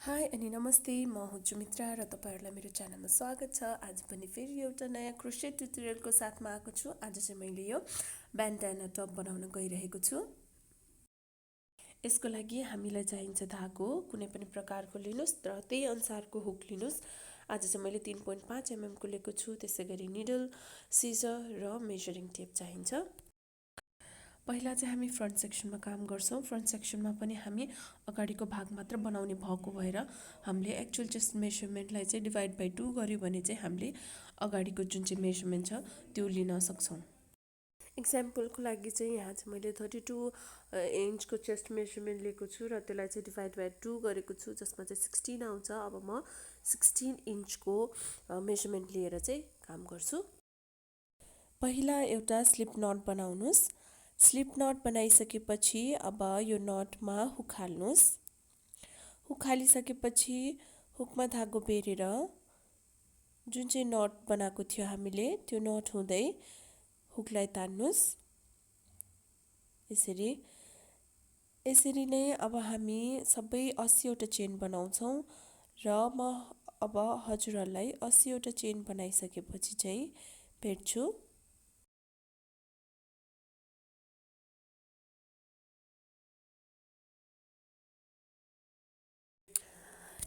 High अनि नमस्ते, म हुँ जुमित्रा र तपाईँहरूलाई मेरो च्यानलमा स्वागत छ। आज पनि फेरि एउटा नयाँ क्रोसेट ट्युटोरियलको साथमा आएको छु। आज चाहिँ मैले यो ब्यान्डाना टप बनाउन गइरहेको छु। यसको लागि हामीलाई चाहिन्छ धागो, कुनै पनि प्रकारको लिनुहोस् र त्यही अनुसारको हुक लिनुहोस्। आज चाहिँ मैले 3.5 mm को लिएको छु। त्यसै गरी निडल, सिजर र मेजरिङ टेप चाहिन्छ। पहिला चाहिँ हामी फ्रन्ट सेक्सनमा काम गर्छौँ। फ्रन्ट सेक्सनमा पनि हामी अगाडिको भाग मात्र बनाउने भएको भएर हामीले एक्चुअल चेस्ट मेजरमेन्टलाई चाहिँ डिभाइड बाई 2 गर्यो भने चाहिँ हामीले अगाडिको जुन चाहिँ मेजरमेन्ट छ त्यो लिन सक्छौँ। इक्जाम्पलको लागि चाहिँ यहाँ चाहिँ मैले 32 इन्चको चेस्ट मेजरमेन्ट लिएको छु र त्यसलाई चाहिँ डिभाइड बाई 2 गरेको छु, जसमा चाहिँ 16 आउँछ। अब म 16 इन्चको मेजरमेन्ट लिएर चाहिँ काम गर्छु। पहिला एउटा स्लिप नट बनाउनुहोस्। स्लिप नट बनाइसकेपछि अब यो नटमा हुक हाल्नुहोस्। हुक हालिसकेपछि हुकमा धागो बेरेर जुन चाहिँ नट बनाएको थियो हामीले त्यो नट हुँदै हुकलाई तान्नुहोस्। यसरी नै अब हामी सबै 80 वटा चेन बनाउँछौँ र म अब हजुरहरूलाई 80 वटा चेन बनाइसकेपछि चाहिँ भेट्छु।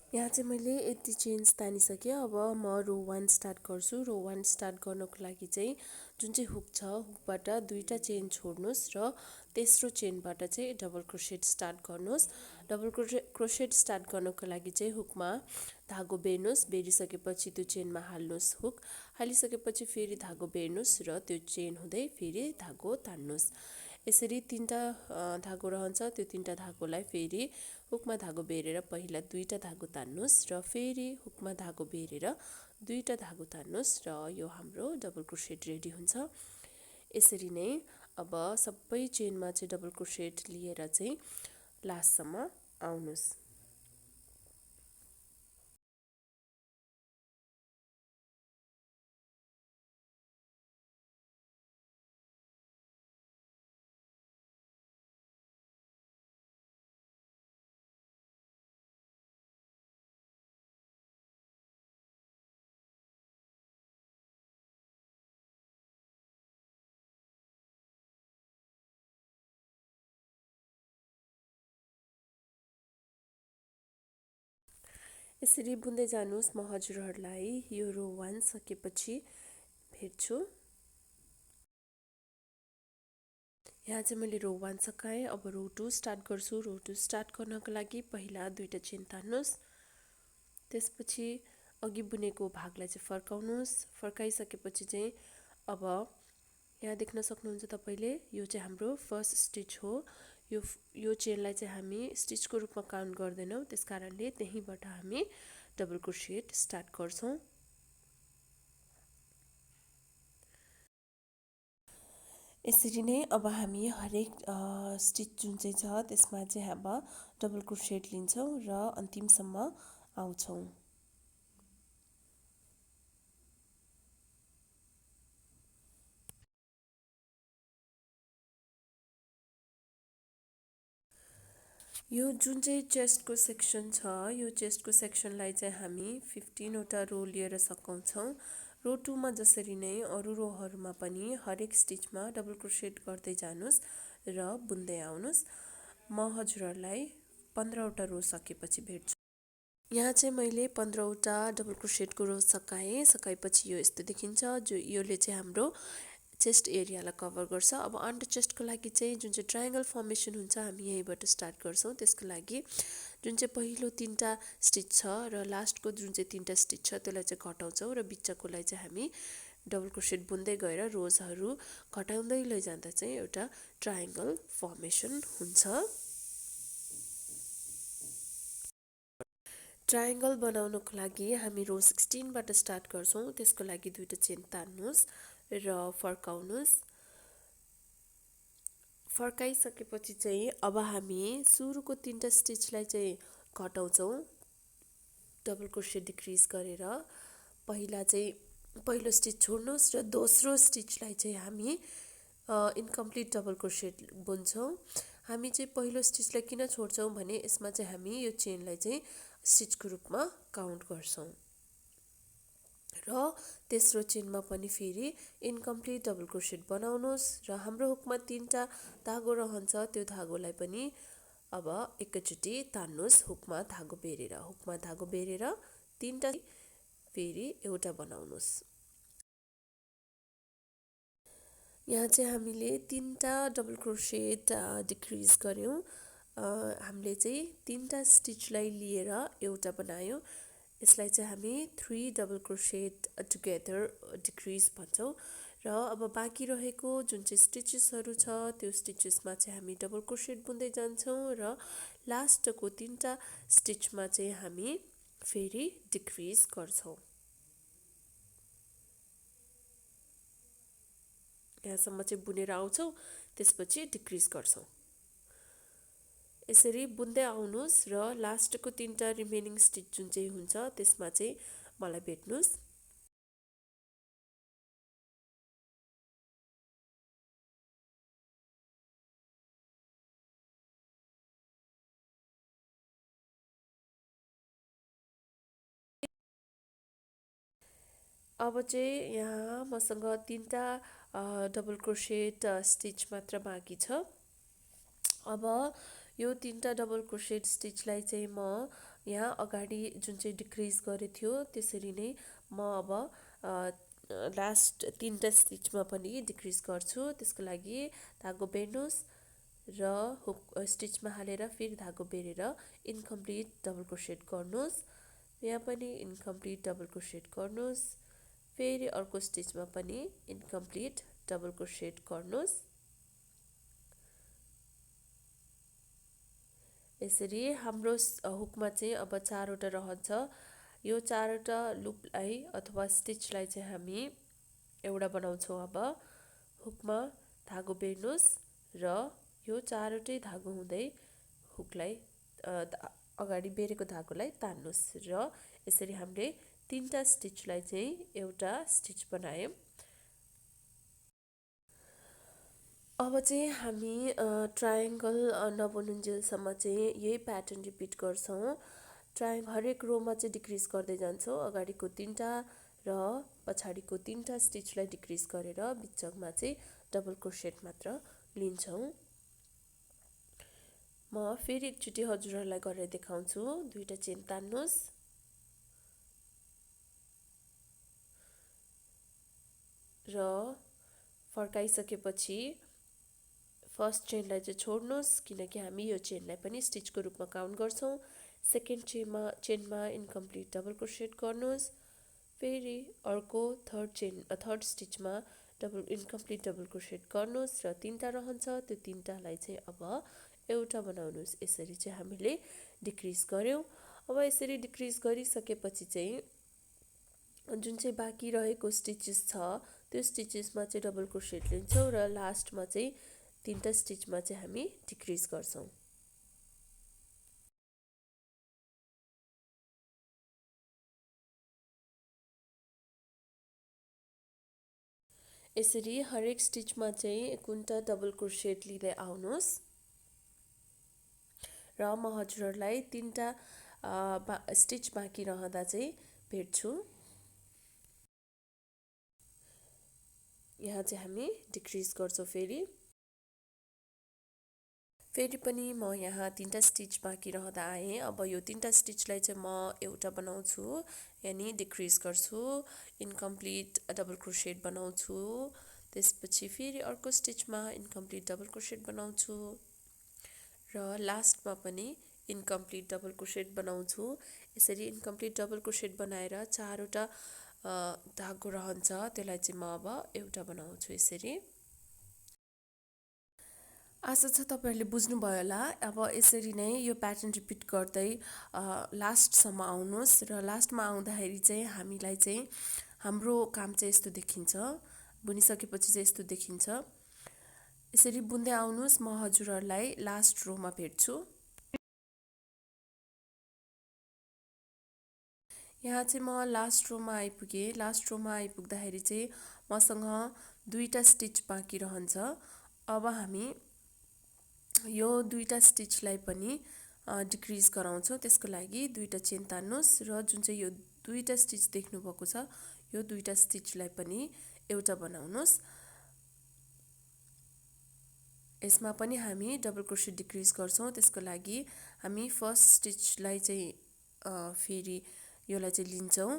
यहाँ चाहिँ मैले यति चेन्स तानिसकेँ। अब म रो 1 स्टार्ट गर्छु। रो 1 स्टार्ट गर्नको लागि चाहिँ जुन चाहिँ हुक छ हुकबाट 2टा चेन छोड्नुहोस् र तेस्रो चेनबाट चाहिँ डबल क्रोसेट स्टार्ट गर्नुहोस्। डबल क्रोसेट स्टार्ट गर्नको लागि चाहिँ हुकमा धागो बेर्नुहोस्। बेरिसकेपछि त्यो चेनमा हाल्नुहोस्। हुक हालिसकेपछि फेरि धागो बेर्नुहोस् र त्यो चेन हुँदै फेरि धागो तान्नुहोस्। यसरी 3टा धागो रहन्छ। त्यो 3टा धागोलाई फेरि हुकमा धागो बेरेर पहिला 2टा धागो तान्नुहोस् र फेरि हुकमा धागो बेरेर 2टा धागो तान्नुहोस् र यो हाम्रो डबल क्रोसेट रेडी हुन्छ। यसरी नै अब सबै चेनमा चाहिँ डबल क्रोसेट लिएर चाहिँ लास्टसम्म आउनुहोस्। यसरी बुन्दै जानुहोस्। म हजुरहरूलाई यो रो 1 सकेपछि भेट्छु। यहाँ चाहिँ मैले रो 1 सकाएँ। अब रो 2 स्टार्ट गर्छु। रो 2 स्टार्ट गर्नको लागि पहिला 2टा चेन तान्नुहोस्। त्यसपछि अघि बुनेको भागलाई चाहिँ फर्काउनुहोस्। फर्काइसकेपछि चाहिँ अब यहाँ देख्न सक्नुहुन्छ तपाईँले, यो चाहिँ हाम्रो फर्स्ट स्टिच हो। यो चेनलाई चाहिँ हामी स्टिचको रूपमा काउन्ट गर्दैनौँ, त्यसकारणले त्यहीँबाट हामी डबल क्रोसेट स्टार्ट गर्छौँ। यसरी नै अब हामी हरेक स्टिच जुन चाहिँ छ त्यसमा चाहिँ अब डबल क्रोसेट लिन्छौँ र अन्तिमसम्म आउँछौँ। यो जुन चाहिँ चेस्टको सेक्सन छ, यो चेस्टको सेक्सनलाई चाहिँ हामी 15 वटा रो लिएर सकाउँछौँ। रो 2 मा जसरी नै अरू रोहरूमा पनि हरेक स्टिचमा डबल क्रोसेट गर्दै जानुहोस् र बुन्दै आउनुहोस्। म हजुरहरूलाई 15 वटा रो सकेपछि भेट्छु। यहाँ चाहिँ मैले 15 वटा डबल क्रोसेटको रो सकाएपछि यो यस्तो देखिन्छ। योले चाहिँ हाम्रो चेस्ट एरियालाई कभर गर्छ। अब अन्डर चेस्टको लागि चाहिँ जुन चाहिँ ट्रायङ्गल फर्मेसन हुन्छ हामी यहीँबाट स्टार्ट गर्छौँ। त्यसको लागि जुन चाहिँ पहिलो 3टा स्टिच छ र लास्टको जुन चाहिँ 3टा स्टिच छ त्यसलाई चाहिँ घटाउँछौँ र बिचकोलाई चाहिँ हामी डबल क्रोसेट बुन्दै गएर रोजहरू घटाउँदै लैजाँदा चाहिँ एउटा ट्रायङ्गल फर्मेसन हुन्छ। ट्रायङ्गल बनाउनको लागि हामी रो 16बाट स्टार्ट गर्छौँ। त्यसको लागि 2टा चेन तान्नुहोस् र फर्काउनुहोस्। फर्काइसकेपछि चाहिँ अब हामी सुरुको 3टा स्टिचलाई चाहिँ घटाउँछौँ डबल क्रोसेट डिक्रिज गरेर। पहिलो स्टिच छोड्नुहोस् र दोस्रो स्टिचलाई चाहिँ हामी इन्कम्प्लिट डबल क्रोसेट बुन्छौँ। हामी चाहिँ पहिलो स्टिचलाई किन छोड्छौँ भने यसमा चाहिँ हामी यो चेनलाई चाहिँ स्टिचको रूपमा काउन्ट गर्छौं। र तेस्रो चेनमा पनि फेरि इन्कम्प्लिट डबल क्रोसेट बनाउनुस् र हाम्रो हुकमा 3टा धागो रहन्छ, त्यो धागोलाई पनि अब एकैचोटि तान्नुस् हुकमा धागो बेरेर 3टा फेरि एउटा बनाउनुस्। यहाँ चाहिँ हामीले 3टा डबल क्रोसेट डिक्रिज गर्यौं। हामीले चाहिँ 3टा स्टिचलाई लिएर एउटा बनायौं। यसलाई चाहिँ हामी 3 डबल क्रोसेट टुगेदर डिक्रिज भन्छौं। र अब बाँकी रहेको जुन चाहिँ स्टिचेसहरु छ त्यो स्टिचेसमा चाहिँ हामी डबल क्रोसेट बुन्दै जान्छौं र लास्टको 3टा स्टिचमा चाहिँ हामी फेरि डिक्रिज गर्छौं। यहाँसम्म चाहिँ बुनेर आउँछौं, त्यसपछि डिक्रिज गर्छौं। यसरी बुन्दै आउनुस् र लास्टको 3टा रिमेनिङ स्टिच जुन चाहिँ हुन्छ त्यसमा चाहिँ मलाई भेट्नुस्। अब चाहिँ यहाँ मसँग 3टा डबल क्रोसेट स्टिच मात्र बाँकी छ। अब यो 3टा डबल क्रोसेट स्टिचलाई चाहिँ म यहाँ अगाडि जुन चाहिँ डिक्रिज गरे थियो त्यसरी नै म अब लास्ट 3टा स्टिचमा पनि डिक्रिज गर्छु। त्यसको लागि धागो बेर्नुस् र हुक स्टिचमा हालेर फेरि धागो बेरेर इन्कम्प्लिट डबल क्रोसेट गर्नुस्। यहाँ पनि इन्कम्प्लिट डबल क्रोसेट गर्नुस्। फेरि अर्को स्टिचमा पनि इन्कम्प्लिट डबल क्रोसेट गर्नुस्। यसरी हाम्रो हुकमा चाहिँ अब 4वटा रहन्छ। यो 4वटा लुपलाई अथवा स्टिचलाई चाहिँ हामी एउटा बनाउँछौं। अब हुकमा धागो बेर्नुस् र यो 4वटै धागो हुँदै हुकलाई अगाडि बेरेको धागोलाई तान्नुस् र यसरी हामीले 3टा स्टिचलाई चाहिँ एउटा स्टिच बनायौं। अब चाहिँ हामी ट्रायंगल नबनुन्जेलसम्म चाहिँ यही प्याटर्न रिपिट गर्छौं। हरेक रोमा चाहिँ डिक्रिज गर्दै जान्छौं। अगाडिको 3टा र पछाडिको 3टा स्टिचलाई डिक्रिज गरेर बिचमा चाहिँ डबल क्रोसेट मात्र लिन्छौं। म फेरि एकचोटि हजुरहरुलाई गरेर देखाउँछु। 2टा चेन तान्नुस् र फर्काइसकेपछि फर्स्ट चेनलाई चाहिँ छोड्नुस्, किनकि हामी यो चेनलाई पनि स्टिचको रूपमा काउन्ट गर्छौं। सेकेन्ड चेनमा इन्कम्प्लिट डबल क्रोसेट गर्नुस्। फेरि अर्को थर्ड स्टिचमा इन्कम्प्लिट डबल क्रोसेट गर्नुस् र 3टा रहन्छ, त्यो 3टालाई चाहिँ अब एउटा बनाउनुस्। यसरी चाहिँ हामीले डिक्रिज गर्यौं। अब यसरी डिक्रिज गरिसकेपछि चाहिँ जुन चाहिँ बाँकी रहेको स्टिचेस छ त्यो स्टिचेसमा चाहिँ डबल क्रोसेट लिन्छौं र लास्टमा चाहिँ 3टा स्टिचमा चाहिँ हामी डिक्रिज गर्छौं। यसरी हरेक स्टिचमा चाहिँ कुनटा डबल क्रोसेट लिँदै आउनुस् र म हजुरहरुलाई 3टा स्टिच बाँकी रहँदा चाहिँ भेट्छु। यहाँ चाहिँ हामी डिक्रिज गर्छौं। फेरि पनि म यहाँ 3टा स्टिच बाँकी रहँदा आएँ। अब यो 3टा स्टिचलाई चाहिँ म एउटा बनाउँछु, यानी डिक्रिज गर्छु, इन्कम्प्लिट डबल क्रोसेट बनाउँछु। त्यसपछि फेरि अर्को स्टिचमा इन्कम्प्लिट डबल क्रोसेट बनाउँछु र लास्टमा पनि इन्कम्प्लिट डबल क्रोसेट बनाउँछु। यसरी इन्कम्प्लिट डबल क्रोसेट बनाएर 4वटा धागो रहन्छ, त्यसलाई चाहिँ म अब एउटा बनाउँछु। यसरी आशा छ तपाईहरुले बुझ्नुभयो होला। अब यसरी नै यो प्याटर्न रिपिट गर्दै लास्टसम्म आउनुस् र लास्टमा आउँदाखेरि चाहिँ हामीलाई चाहिँ हाम्रो काम चाहिँ यस्तो देखिन्छ, बुनिसकेपछि चाहिँ यस्तो देखिन्छ। यसरी बुन्दै आउनुस्। म हजुरहरुलाई लास्ट रोमा भेट्छु। यहाँ चाहिँ म लास्ट रोमा आइपुगे। लास्ट रोमा आइपुग्दाखेरि चाहिँ मसँग 2टा स्टिच बाँकी रहन्छ। अब हामी यो 2टा स्टिचलाई पनि डिक्रिज गराउँछौँ त्यसको लागि दुईटा चेन तान्नुहोस् र जुन चाहिँ यो दुईटा स्टिच देख्नुभएको छ यो दुईटा स्टिचलाई पनि एउटा बनाउनुहोस्। यसमा पनि हामी डबल क्रोसेट डिक्रिज गर्छौँ। त्यसको लागि हामी फर्स्ट स्टिचलाई चाहिँ फेरि योलाई चाहिँ लिन्छौँ,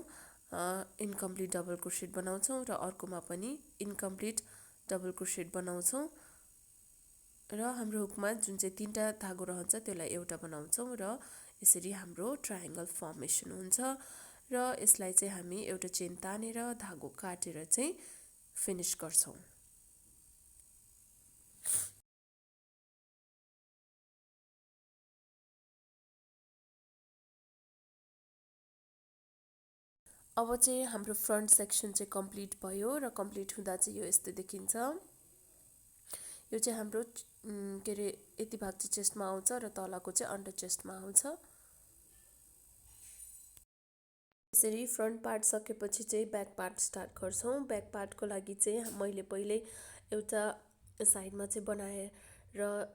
इन्कम्प्लिट डबल क्रोसेट बनाउँछौँ र अर्कोमा पनि इन्कम्प्लिट डबल क्रोसेट बनाउँछौँ र हाम्रो हुकमा जुन चाहिँ तीनटा धागो रहन्छ त्यसलाई एउटा बनाउँछौँ र यसरी हाम्रो ट्रायङ्गल फर्मेसन हुन्छ र यसलाई चाहिँ हामी एउटा चेन तानेर धागो काटेर चाहिँ फिनिश गर्छौँ। अब चाहिँ हाम्रो फ्रन्ट सेक्सन चाहिँ कम्प्लिट भयो र कम्प्लिट हुँदा चाहिँ यो यस्तो देखिन्छ। यो चाहिँ हाम्रो के अरे यति भाग चाहिँ चेस्टमा आउँछ र तलको चाहिँ अन्डर चेस्टमा आउँछ। यसरी फ्रन्ट पार्ट सकेपछि चाहिँ ब्याक पार्ट स्टार्ट गर्छौँ। ब्याक पार्टको लागि चाहिँ मैले पहिले एउटा साइडमा चाहिँ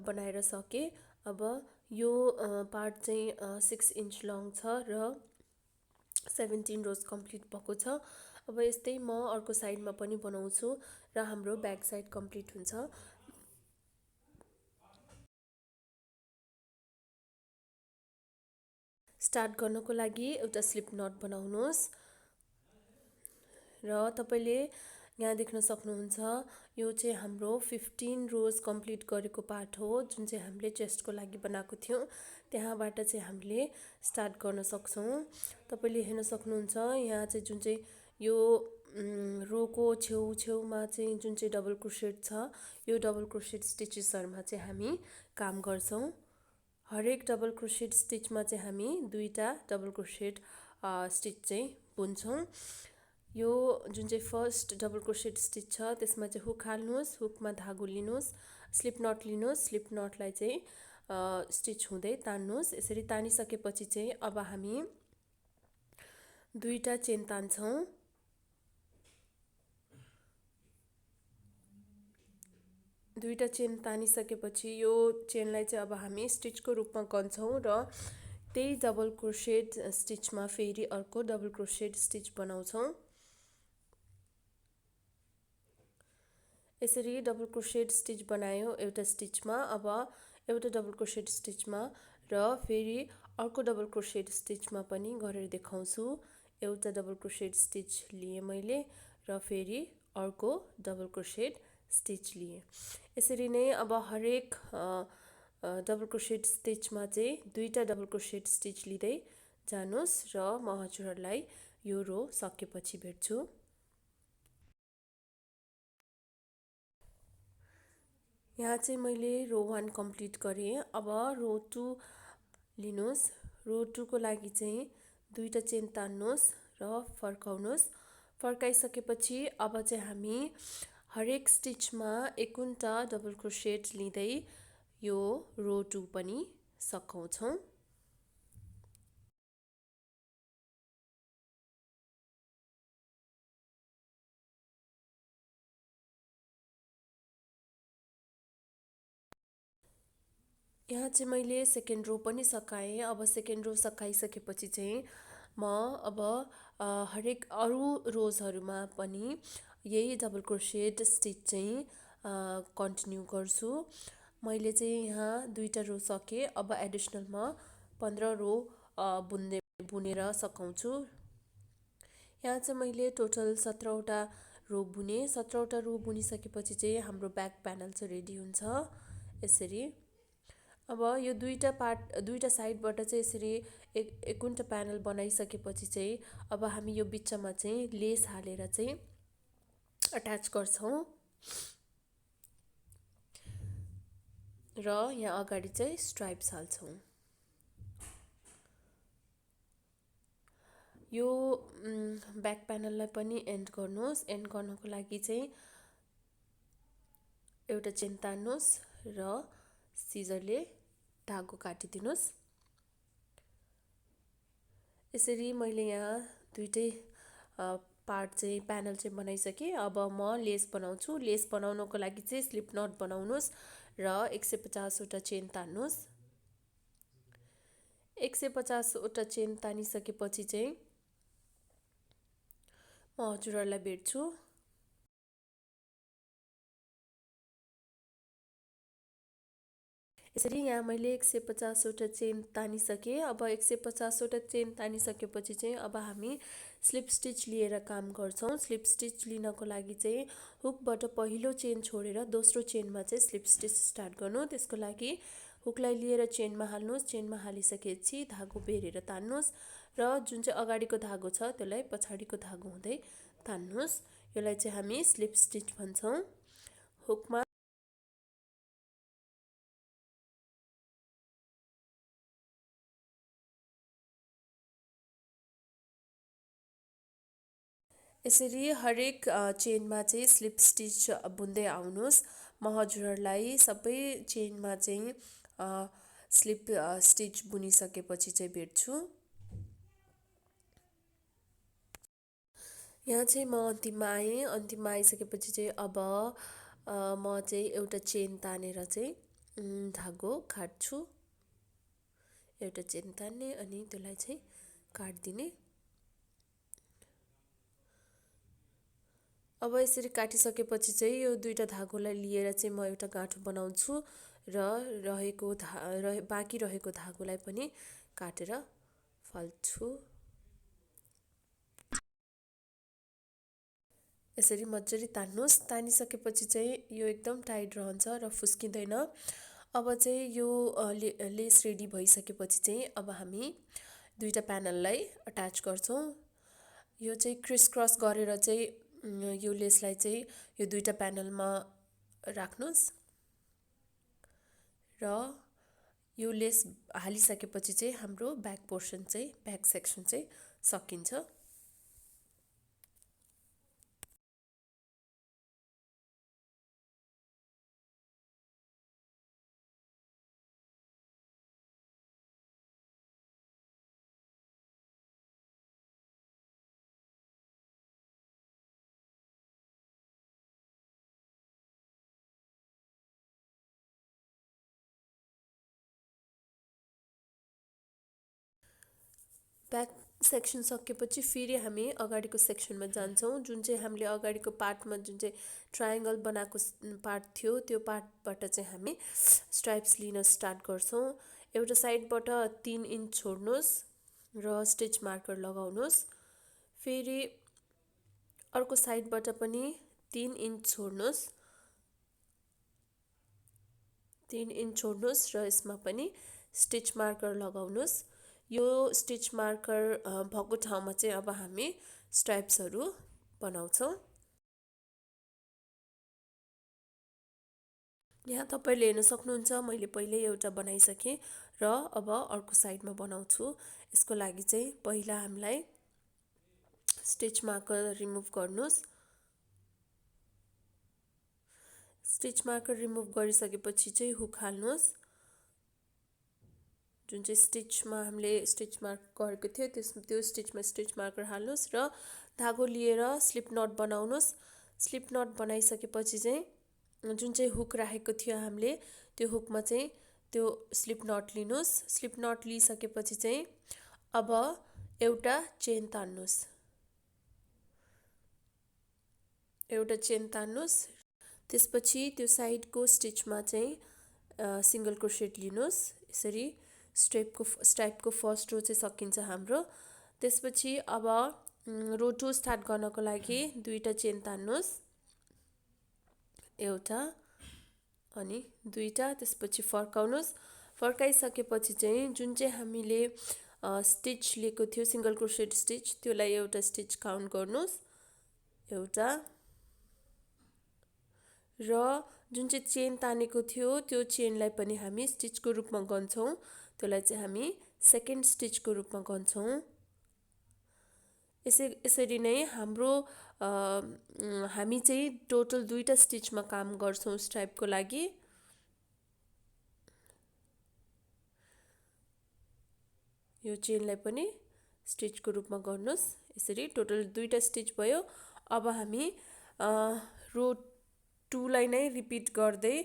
बनाएर सकेँ। अब यो पार्ट चाहिँ 6 इन्च लङ छ र 17 रोज कम्प्लिट भएको छ। अब यस्तै म अर्को साइडमा पनि बनाउँछु र हाम्रो ब्याक साइड कम्प्लिट हुन्छ। स्टार्ट गर्नको लागि एउटा स्लिप नट बनाउनुहोस् र तपाईले यहाँ देख्न सक्नुहुन्छ यो चाहिँ हाम्रो 15 रोज कम्प्लिट गरेको पार्ट हो जुन चाहिँ हामीले चेस्टको लागि बनाएको थियौँ। त्यहाँबाट चाहिँ हामीले स्टार्ट गर्न सक्छौँ। तपाईले हेर्न सक्नुहुन्छ यहाँ चाहिँ जुन चाहिँ यो रोको छेउमा चाहिँ जुन चाहिँ डबल क्रोसेट छ यो डबल क्रोसेट स्टिचेसहरुमा चाहिँ हामी काम गर्छौँ। हरेक डबल क्रोसेट स्टिचमा चाहिँ हामी दुईटा डबल क्रोसेट स्टिच चाहिँ बुन्छौँ। यो जुन चाहिँ फर्स्ट डबल क्रोसेट स्टिच छ त्यसमा चाहिँ हुक हाल्नुहोस्, हुकमा धागो लिनुहोस्, स्लिप नट लिनुहोस्, स्लिप नटलाई चाहिँ स्टिच हुँदै तान्नुहोस्। यसरी तानिसकेपछि चाहिँ अब हामी दुईटा चेन तान्छौँ। दुईटा चेन तानिसकेपछि यो चेनलाई चाहिँ अब हामी स्टिचको रूपमा गन्छौँ र त्यही डबल क्रोसेट स्टिचमा फेरि अर्को डबल क्रोसेट स्टिच बनाउँछौँ। यसरी डबल क्रोसेट स्टिच बनायो एउटा स्टिचमा, अब एउटा डबल क्रोसेट स्टिचमा र फेरि अर्को डबल क्रोसेट स्टिचमा पनि गरेर देखाउँछु। एउटा डबल क्रोसेट स्टिच लिए मैले र फेरि अर्को डबल क्रोसेट स्टिच लिए। यसरी नै अब हरेक डबल क्रोसेट स्टिचमा चाहिँ दुईटा डबल क्रोसेट स्टिच लिँदै जानुहोस् र म हजुरहरूलाई यो रो सकेपछि भेट्छु। यहाँ चाहिँ मैले रो 1 कम्प्लिट गरेँ। अब रो 2 लिनुहोस्। रो 2 को लागि चाहिँ दुईटा चेन तान्नुहोस् र फर्काउनुहोस्। फर्काइसकेपछि अब चाहिँ हामी हरेक स्टिचमा 51टा डबल क्रोसेट लिँदै यो रो 2 पनि सकाउँछौँ। यहाँ चाहिँ मैले सेकेन्ड रो पनि सकाएँ। अब सेकेन्ड रो सकाइसकेपछि चाहिँ म अब हरेक अरू रोजहरुमा पनि यही डबल क्रोसेट स्टिच चाहिँ कन्टिन्यू गर्छु। मैले चाहिँ यहाँ दुईटा रो सकेँ। अब एडिसनल म 15 रो बुनेर सकाउँछु। यहाँ चाहिँ मैले टोटल 17वटा रो बुने। 17वटा रो बुनिसकेपछि चाहिँ हाम्रो ब्याक प्यानल चाहिँ रेडी हुन्छ यसरी। अब यो दुईटा साइडबाट चाहिँ यसरी 51टा प्यानल बनाइसकेपछि चाहिँ अब हामी यो बिचमा चाहिँ लेस हालेर चाहिँ अट्याच गर्छौँ र यहाँ अगाडि चाहिँ स्ट्राइप्स हाल्छौँ। यो ब्याक प्यानललाई पनि एन्ड गर्नुहोस्। एन्ड गर्नको लागि चाहिँ एउटा चेन तान्नुहोस् र सिजरले धागो काटिदिनुहोस्। यसरी मैले यहाँ दुईटै पार्ट चाहिँ प्यानल चाहिँ बनाइसकेँ। अब म लेस बनाउँछु। लेस बनाउनको लागि चाहिँ स्लिप नट बनाउनुहोस् र 150 वटा चेन तान्नुहोस्। 150 वटा चेन तानिसकेपछि चाहिँ म हजुरहरूलाई भेट्छु। यसरी यहाँ मैले 150 वटा चेन तानिसकेँ। अब 150 वटा चेन तानिसकेपछि चाहिँ अब हामी स्लिप स्टिच लिएर काम गर्छौँ। स्लिप स्टिच लिनको लागि चाहिँ हुकबाट पहिलो चेन छोडेर दोस्रो चेनमा चाहिँ स्लिप स्टिच स्टार्ट गर्नु। त्यसको लागि हुकलाई लिएर चेनमा हाल्नुहोस्। चेनमा हालिसकेपछि धागो बेरेर तान्नुहोस् र जुन चाहिँ अगाडिको धागो छ त्यसलाई पछाडिको धागो हुँदै तान्नुहोस्। यसलाई चाहिँ हामी स्लिप स्टिच भन्छौँ। हुकमा यसरी हरेक चेनमा चाहिँ स्लिप स्टिच बुन्दै आउनुहोस्। म हजुरहरूलाई सबै चेनमा चाहिँ स्लिप स्टिच बुनिसकेपछि चाहिँ भेट्छु। यहाँ चाहिँ म अन्तिममा आएँ। अन्तिममा आइसकेपछि चाहिँ अब म चाहिँ एउटा चेन तानेर चाहिँ धागो काट्छु। एउटा चेन तान्ने अनि त्यसलाई चाहिँ काटिदिने। अब यसरी काटिसकेपछि चाहिँ यो दुईटा धागोलाई लिएर चाहिँ म एउटा गाँठो बनाउँछु र बाँकी रहेको धागोलाई पनि काटेर फाल्छु। यसरी मजाले तान्नुहोस्। तानिसकेपछि चाहिँ यो एकदम टाइट रहन्छ र फुस्किँदैन। अब चाहिँ यो लेस रेडी भइसकेपछि चाहिँ अब हामी दुईटा प्यानललाई अट्याच गर्छौँ। यो चाहिँ क्रिस क्रस गरेर चाहिँ यो लेसलाई चाहिँ यो दुईटा प्यानलमा राख्नुहोस् र यो लेस हालिसकेपछि चाहिँ हाम्रो ब्याक पोर्सन चाहिँ ब्याक सेक्सन चाहिँ सकिन्छ। ब्याक सेक्सन सकेपछि फेरि हामी अगाडिको सेक्सनमा जान्छौँ। जुन चाहिँ हामीले अगाडिको पार्टमा जुन चाहिँ ट्रायङ्गल बनाएको पार्ट थियो त्यो पार्टबाट चाहिँ हामी स्ट्राइप्स लिन स्टार्ट गर्छौँ। एउटा साइडबाट 3 इन्च छोड्नुहोस् र स्टिच मार्कर लगाउनुहोस्। फेरि अर्को साइडबाट पनि 3 इन्च छोड्नुहोस्। 3 इन्च छोड्नुहोस् र यसमा पनि स्टिच मार्कर लगाउनुहोस्। यो स्टिच मार्कर भएको ठाउँमा चाहिँ अब हामी स्ट्राइप्सहरू बनाउँछौँ। यहाँ तपाईँले हेर्न सक्नुहुन्छ मैले पहिल्यै एउटा बनाइसकेँ र अब अर्को साइडमा बनाउँछु। यसको लागि चाहिँ पहिला हामीलाई स्टिच मार्कर रिमुभ गर्नुहोस्। स्टिच मार्कर रिमुभ गरिसकेपछि चाहिँ हुक हाल्नुहोस्। जुन चाहिँ स्टिचमा हामीले स्टिच मार्क गरेको थियो त्यो स्टिचमा स्टिच मार्कर हाल्नुहोस् र धागो लिएर स्लिप नट बनाउनुहोस्। स्लिप नट बनाइसकेपछि चाहिँ जुन चाहिँ हुक राखेको थियो हामीले त्यो हुकमा चाहिँ त्यो स्लिप नट लिनुहोस्। स्लिप नट लिइसकेपछि चाहिँ अब एउटा चेन तान्नुहोस्। एउटा चेन तान्नुहोस्। त्यसपछि त्यो साइडको स्टिचमा चाहिँ सिंगल क्रोसेट लिनुहोस्। यसरी स्ट्राइपको फर्स्ट रो चाहिँ सकिन्छ हाम्रो। त्यसपछि अब रो 2 स्टार्ट गर्नको लागि दुईटा चेन तान्नुहोस्। एउटा अनि दुईटा। त्यसपछि फर्काउनुहोस्। फर्काइसकेपछि चाहिँ जुन चाहिँ हामीले स्टिच लिएको थियो सिंगल क्रोसेट स्टिच त्यसलाई एउटा स्टिच काउन्ट गर्नुहोस्। एउटा र जुन चाहिँ चेन तानेको थियो त्यो चेनलाई पनि हामी स्टिचको रूपमा गन्छौँ। त्यसलाई चाहिँ हामी सेकेन्ड स्टिचको रूपमा गन्छौँ। यसरी नै हाम्रो हामी चाहिँ टोटल दुईटा स्टिचमा काम गर्छौँ स्ट्राइपको लागि। यो चेनलाई पनि स्टिचको रूपमा गर्नुहोस्। यसरी टोटल दुईटा स्टिच भयो। अब हामी रो 2 लाई नै रिपिट गर्दै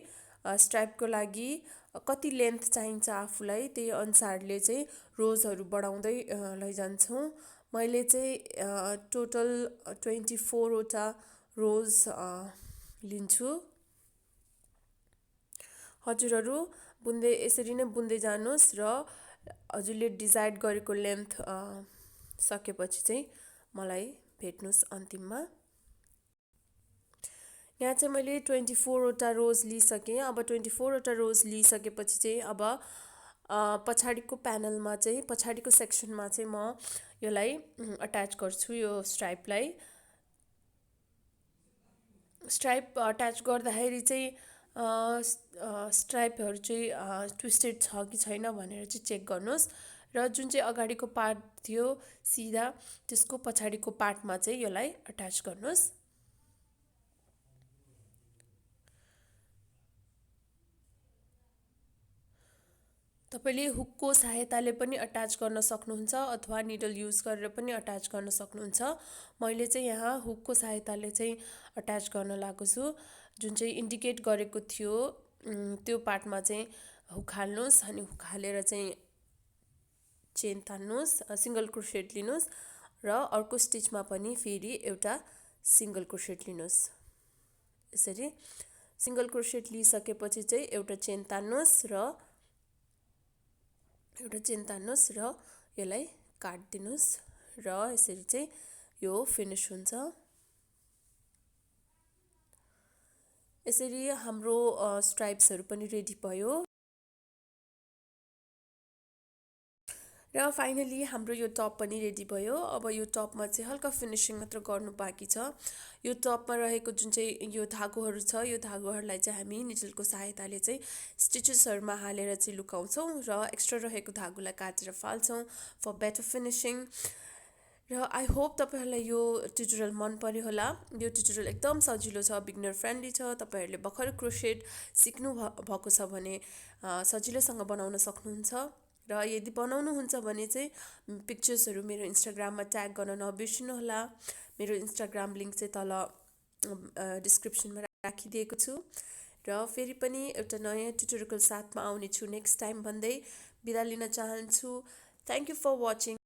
स्ट्राइपको लागि कति लेन्थ चाहिन्छ आफूलाई त्यही अनुसारले चाहिँ रोजहरू बढाउँदै लैजान्छौँ। मैले चाहिँ टोटल 24वटा रोज लिन्छु। हजुरहरू बुन्दै यसरी नै बुन्दै जानुहोस् र हजुरले डिसाइड गरेको लेन्थ सकेपछि चाहिँ मलाई भेट्नुहोस् अन्तिममा। यहाँ चाहिँ मैले 24वटा रोज लिइसकेँ। अब 24वटा रोज लिइसकेपछि चाहिँ अब पछाडिको प्यानलमा चाहिँ पछाडिको सेक्सनमा चाहिँ म यसलाई अट्याच गर्छु। यो स्ट्राइपलाई स्ट्राइप अट्याच गर्दाखेरि चाहिँ स्ट्राइपहरू चाहिँ ट्विस्टेड छ कि छैन भनेर चाहिँ चेक गर्नुहोस् र जुन चाहिँ अगाडिको पार्ट थियो सिधा त्यसको पछाडिको पार्टमा चाहिँ यसलाई अट्याच गर्नुहोस्। तपाईँले हुकको सहायताले पनि अट्याच गर्न सक्नुहुन्छ अथवा निडल युज गरेर पनि अट्याच गर्न सक्नुहुन्छ। मैले चाहिँ यहाँ हुकको सहायताले चाहिँ अट्याच गर्न लागेको छु। जुन चाहिँ इन्डिकेट गरेको थियो त्यो पार्टमा चाहिँ हुक हाल्नुहोस् अनि हुक हालेर चाहिँ चेन तान्नुहोस्, सिङ्गल क्रोसेट लिनुहोस् र अर्को स्टिचमा पनि फेरि एउटा सिङ्गल क्रोसेट लिनुहोस्। यसरी सिङ्गल क्रोसेट लिइसकेपछि चाहिँ एउटा चेन तान्नुहोस् र यसलाई काटिदिनुहोस् र यसरी चाहिँ यो फिनिस हुन्छ। यसरी हाम्रो स्ट्राइप्सहरू पनि रेडी भयो र फाइनली हाम्रो यो टप पनि रेडी भयो। अब यो टपमा चाहिँ हल्का फिनिसिङ मात्र गर्नु बाँकी छ। यो टपमा रहेको जुन चाहिँ यो धागोहरू छ यो धागोहरूलाई चाहिँ हामी निडलको सहायताले चाहिँ स्टिचेसहरूमा हालेर चाहिँ लुकाउँछौँ र एक्स्ट्रा रहेको धागोलाई काटेर फाल्छौँ फर बेटर फिनिसिङ। र आई होप तपाईँहरूलाई यो ट्युटोरियल मन पर्यो होला। यो ट्युटोरियल एकदम सजिलो छ, बिगिनर फ्रेन्डली छ। तपाईँहरूले भर्खर क्रोसेट सिक्नु भएको छ भने सजिलैसँग बनाउन सक्नुहुन्छ। र यदि बनाउनुहुन्छ भने चाहिँ पिक्चर्सहरू मेरो इन्स्टाग्राममा ट्याग गर्न नबिर्सिनु होला। मेरो इन्स्टाग्राम लिङ्क चाहिँ तल डिस्क्रिप्सनमा राखिदिएको छु। र फेरि पनि एउटा नयाँ ट्युटोरियलको साथमा आउने छु नेक्स्ट टाइम भन्दै बिदा लिन चाहन्छु। Thank you for watching.